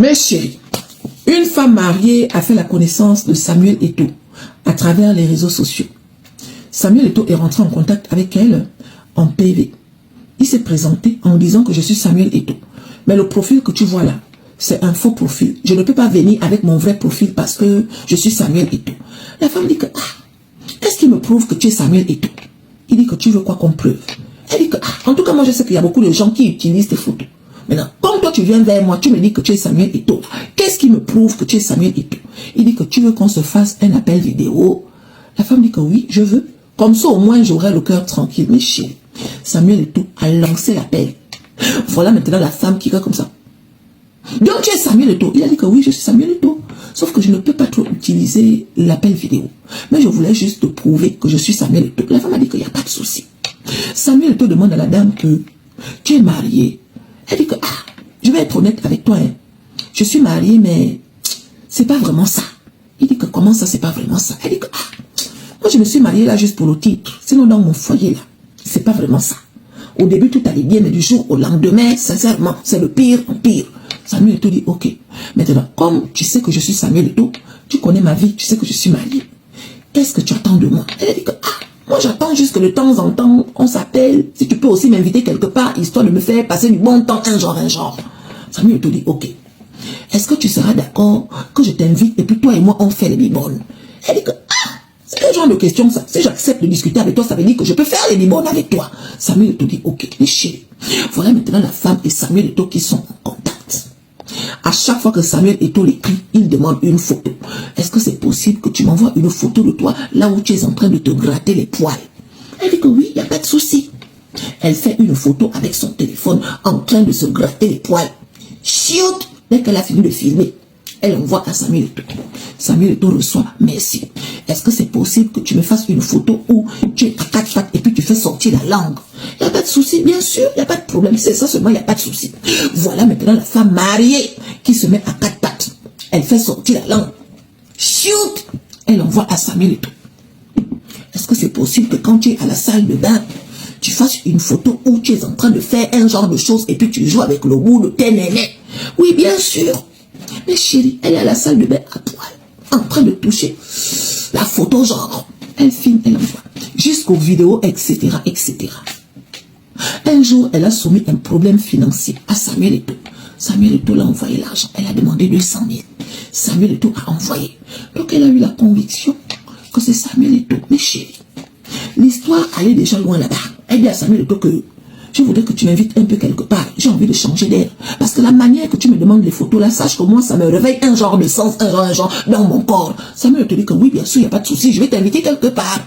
Mes chéris, une femme mariée a fait la connaissance de Samuel Eto'o à travers les réseaux sociaux. Samuel Eto'o est rentré en contact avec elle en PV. Il s'est présenté en disant que je suis Samuel Eto'o. Mais le profil que tu vois là, c'est un faux profil. Je ne peux pas venir avec mon vrai profil parce que je suis Samuel Eto'o. La femme dit que, qu'est-ce qui me prouve que tu es Samuel Eto'o? Il dit que tu veux quoi comme preuve? Elle dit que, en tout cas, moi je sais qu'il y a beaucoup de gens qui utilisent tes photos. Maintenant, comme toi tu viens vers moi, tu me dis que tu es Samuel Eto'o. Qu'est-ce qui me prouve que tu es Samuel Eto'o? Il dit que tu veux qu'on se fasse un appel vidéo. La femme dit que oui, je veux. Comme ça, au moins, j'aurai le cœur tranquille. Mais chérie, Samuel Eto'o a lancé l'appel. Voilà maintenant la femme qui va comme ça. Donc tu es Samuel Eto'o. Il a dit que oui, je suis Samuel Eto'o. Sauf que je ne peux pas trop utiliser l'appel vidéo. Mais je voulais juste te prouver que je suis Samuel Eto'o. La femme a dit qu'il n'y a pas de souci. Samuel Eto'o demande à la dame que tu es mariée. Elle dit que, je vais être honnête avec toi. Je suis mariée, mais c'est pas vraiment ça. Il dit que, comment ça, c'est pas vraiment ça? Elle dit que, moi je me suis mariée là juste pour le titre. Sinon dans mon foyer là, c'est pas vraiment ça. Au début tout allait bien, mais du jour au lendemain, sincèrement, c'est le pire en pire. Samuel Eto'o dit, ok. Maintenant, comme tu sais que je suis Samuel Eto'o, tu connais ma vie, tu sais que je suis mariée. Qu'est-ce que tu attends de moi? Elle dit que, moi j'attends juste que de temps en temps, on s'appelle. Si tu peux aussi m'inviter quelque part, histoire de me faire passer du bon temps, un genre. Samuel Eto'o dit, ok. Est-ce que tu seras d'accord que je t'invite et puis toi et moi on fait les bibonnes? Elle dit que, c'est quel genre de question ça? Si j'accepte de discuter avec toi, ça veut dire que je peux faire les bibonnes avec toi. Samuel Eto'o dit, ok, mais chérie, voilà maintenant la femme et Samuel Eto'o qui sont en contact. À chaque fois que Samuel Eto'o l'écrit, il demande une photo. Est-ce que c'est possible que tu m'envoies une photo de toi là où tu es en train de te gratter les poils? Elle dit que oui, il n'y a pas de souci. Elle fait une photo avec son téléphone en train de se gratter les poils. Chioute, dès qu'elle a fini de filmer, elle envoie à Samuel Eto'o. Samuel Eto'o reçoit, merci. Est-ce que c'est possible que tu me fasses une photo où tu es à quatre pattes et puis tu fais sortir la langue? Il n'y a pas de souci, bien sûr, il n'y a pas de problème. C'est ça seulement, il n'y a pas de souci. Voilà maintenant la femme mariée qui se met à quatre pattes. Elle fait sortir la langue. Chioute, elle envoie à Samuel Eto'o. Est-ce que c'est possible que quand tu es à la salle de bain, tu fasses une photo où tu es en train de faire un genre de choses et puis tu joues avec le bout de tes nénés? Oui, bien sûr. Mais chérie, elle est à la salle de bain à poil, en train de toucher la photo genre. Elle filme, elle envoie. Jusqu'aux vidéos, etc., etc. Un jour, elle a soumis un problème financier à Samuel Eto'o. Samuel Eto'o l'a envoyé l'argent. Elle a demandé 200 000. Samuel Eto'o a envoyé. Donc, elle a eu la conviction que c'est Samuel Eto'o. Mais chérie, l'histoire allait déjà loin là-bas. Elle dit à Samuel Eto'o que je voudrais que tu m'invites un peu quelque part. J'ai envie de changer d'air. Parce que la manière que tu me demandes les photos là, sache que moi, ça me réveille un genre de sens, un genre dans mon corps. Samuel Eto'o dit que oui, bien sûr, il n'y a pas de souci. Je vais t'inviter quelque part.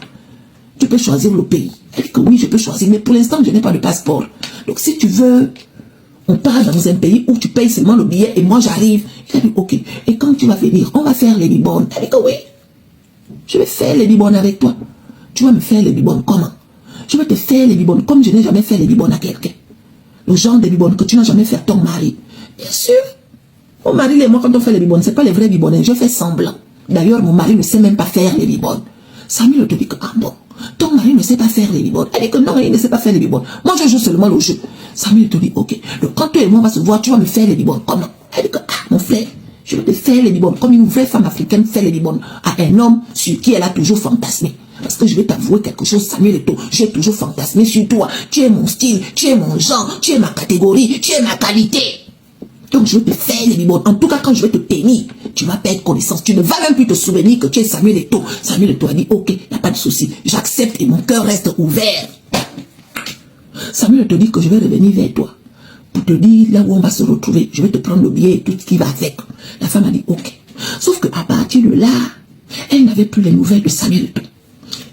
Tu peux choisir le pays. Elle dit que oui, je peux choisir. Mais pour l'instant, je n'ai pas de passeport. Donc, si tu veux, on part dans un pays où tu payes seulement le billet et moi, j'arrive. Il a dit, ok. Et quand tu vas venir, on va faire les bibonnes. Elle dit que oui. Je vais faire les bibonnes avec toi. Tu vas me faire les bibonnes comment? Je vais te faire les bibonnes comme je n'ai jamais fait les bibonnes à quelqu'un. Le genre de bibonnes que tu n'as jamais fait à ton mari. Bien sûr. Mon mari et moi, quand on fait les bibonnes, ce n'est pas les vrais bibonnes. Je fais semblant. D'ailleurs, mon mari ne sait même pas faire les bibonnes. Samuel te dit que, bon, ton mari ne sait pas faire les bibonnes. Elle dit que non, il ne sait pas faire les bibonnes. Moi, je joue seulement le jeu. Samuel te dit, ok. Donc, quand toi et moi, on va se voir, tu vas me faire les bibonnes. Comment? Elle dit que, mon frère, je vais te faire les bibonnes comme une vraie femme africaine fait les bibonnes à un homme sur qui elle a toujours fantasmé. Parce que je vais t'avouer quelque chose, Samuel Eto'o, j'ai toujours fantasmé sur toi. Tu es mon style, tu es mon genre, tu es ma catégorie, tu es ma qualité. Donc je vais te faire les bibonnes. En tout cas, quand je vais te tenir, tu vas perdre connaissance. Tu ne vas même plus te souvenir que tu es Samuel Eto'o. Samuel Eto'o a dit, ok, il n'y a pas de souci. J'accepte et mon cœur reste ouvert. Samuel Eto'o dit que je vais revenir vers toi. Pour te dire là où on va se retrouver. Je vais te prendre le billet et tout ce qui va avec. La femme a dit, ok. Sauf qu'à partir de là, elle n'avait plus les nouvelles de Samuel Eto'o.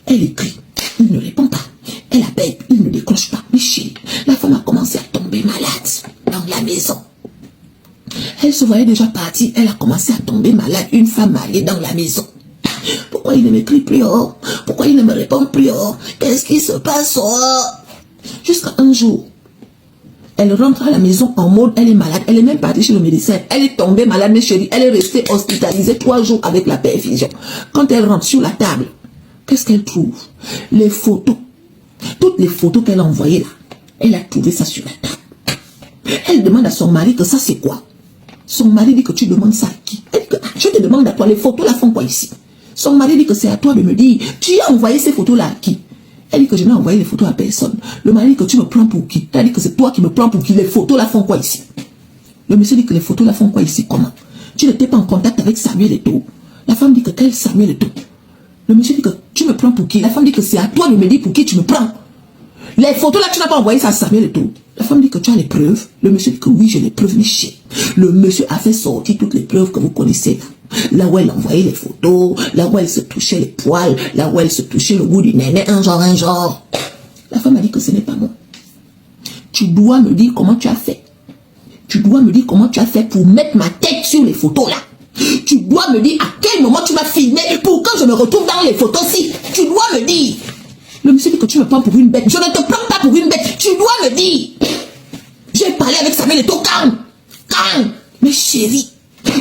Elle écrit, il ne répond pas. Elle appelle, il ne décroche pas. Mais chérie, la femme a commencé à tomber malade dans la maison. Elle se voyait déjà partie, elle a commencé à tomber malade, une femme mariée dans la maison. Pourquoi il ne m'écrit plus? Oh? Pourquoi il ne me répond plus? Oh? Qu'est-ce qui se passe? Oh? Jusqu'à un jour, elle rentre à la maison en mode, elle est malade, elle est même partie chez le médecin, elle est tombée malade, mais chérie, elle est restée hospitalisée 3 jours avec la perfusion. Quand elle rentre sur la table, qu'est-ce qu'elle trouve? Les photos. Toutes les photos qu'elle a envoyées là. Elle a trouvé ça sur la table. Elle demande à son mari que ça c'est quoi? Son mari dit que tu demandes ça à qui? Elle dit que je te demande à toi, les photos là font quoi ici? Son mari dit que c'est à toi de me dire, tu as envoyé ces photos là à qui? Elle dit que je n'ai envoyé les photos à personne. Le mari dit que tu me prends pour qui? Elle dit que c'est toi qui me prends pour qui? Les photos là font quoi ici? Le monsieur dit que les photos là font quoi ici? Comment? Tu n'étais pas en contact avec Samuel Eto'o. La femme dit que quel Samuel Eto'o? Le monsieur dit que tu me prends pour qui? La femme dit que c'est à toi de me dire pour qui tu me prends. Les photos là, tu n'as pas envoyé ça à Samuel Eto'o. La femme dit que tu as les preuves. Le monsieur dit que oui, j'ai les preuves, mais chier. Le monsieur a fait sortir toutes les preuves que vous connaissez. Là où elle envoyait les photos, là où elle se touchait les poils, là où elle se touchait le bout du néné, un genre. La femme a dit que ce n'est pas moi. Tu dois me dire comment tu as fait. Tu dois me dire comment tu as fait pour mettre ma tête sur les photos là. Tu dois me dire à quel moment tu m'as filmé pour que je me retrouve dans les photos-ci. Tu dois me dire. Le monsieur dit que tu me prends pour une bête. Je ne te prends pas pour une bête. Tu dois me dire. J'ai parlé avec Samuel Eto'o. Calme. Mais chérie,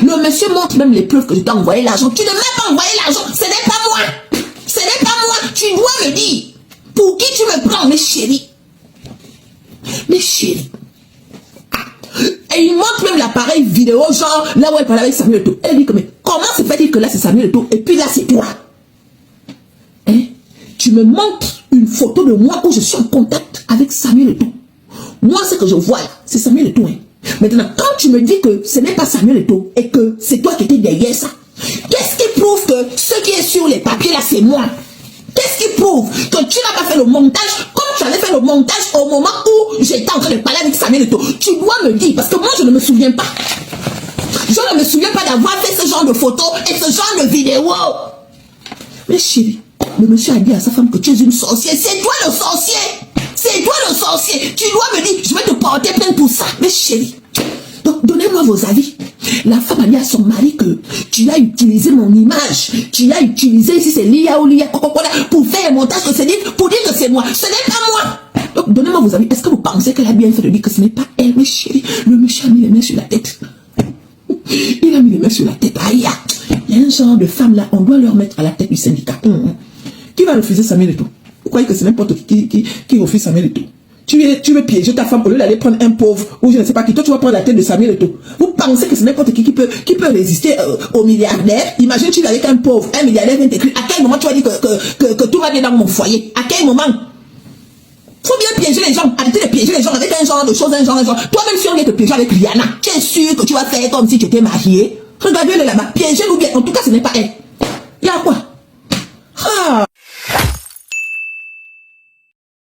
le monsieur montre même les preuves que je t'ai envoyé l'argent. Tu ne m'as pas envoyé l'argent. Ce n'est pas moi. Ce n'est pas moi. Tu dois me dire. Pour qui tu me prends, mes chéris? Mes chéris. Et il montre même l'appareil vidéo, genre là où elle parlait avec Samuel Eto'o. Elle dit que mais comment se fait-il que là c'est Samuel Eto'o et puis là c'est toi? Hein? Tu me montres une photo de moi où je suis en contact avec Samuel Eto'o. Moi, ce que je vois là, c'est Samuel Eto'o. Hein? Maintenant, quand tu me dis que ce n'est pas Samuel Eto'o et que c'est toi qui étais derrière ça, qu'est-ce qui prouve que ce qui est sur les papiers là, c'est moi? Qu'est-ce qui prouve que tu n'as pas fait le montage comme tu avais fait le montage au moment où j'étais en train de parler avec Samuel Eto'o? Tu dois me dire, parce que moi, je ne me souviens pas. Je ne me souviens pas d'avoir fait ce genre de photos et ce genre de vidéos. Mais chérie, le monsieur a dit à sa femme que tu es une sorcière. C'est toi le sorcier. C'est toi le sorcier. Tu dois me dire, je vais te porter plainte pour ça. Mais chérie, donc donnez-moi vos avis. La femme a dit à son mari que tu as utilisé mon image. Tu as utilisé, si c'est l'IA ou l'IA, pour faire un montage que c'est dit, pour dire que c'est moi. Ce n'est pas moi. Donc donnez-moi vos avis. Est-ce que vous pensez qu'elle a bien fait de dire que ce n'est pas elle? Mais chérie, le monsieur a mis les mains sur la tête. Il a mis les mains sur la tête. Aïe, il y a un genre de femme là, on doit leur mettre à la tête du syndicat. Qui va refuser Samuel Eto'o? Vous croyez que c'est n'importe qui refuse Samuel Eto'o? Tu veux piéger ta femme au lieu d'aller prendre un pauvre ou je ne sais pas qui. Toi, tu vas prendre la tête de Samuel Eto'o. Vous pensez que c'est n'importe qui peut résister au milliardaire? Imagine, tu es avec un pauvre, un milliardaire vient t'écrire. À quel moment tu vas dire que tout va bien dans mon foyer? À quel moment? Faut bien piéger les gens. Arrêtez de piéger les gens avec un genre de choses, un genre. Toi-même, si on vient te piéger avec Rihanna, tu es sûr que tu vas faire comme si tu étais marié? Regardez-le là-bas. Piégez-nous bien. En tout cas, ce n'est pas elle. Il y a quoi? Ah!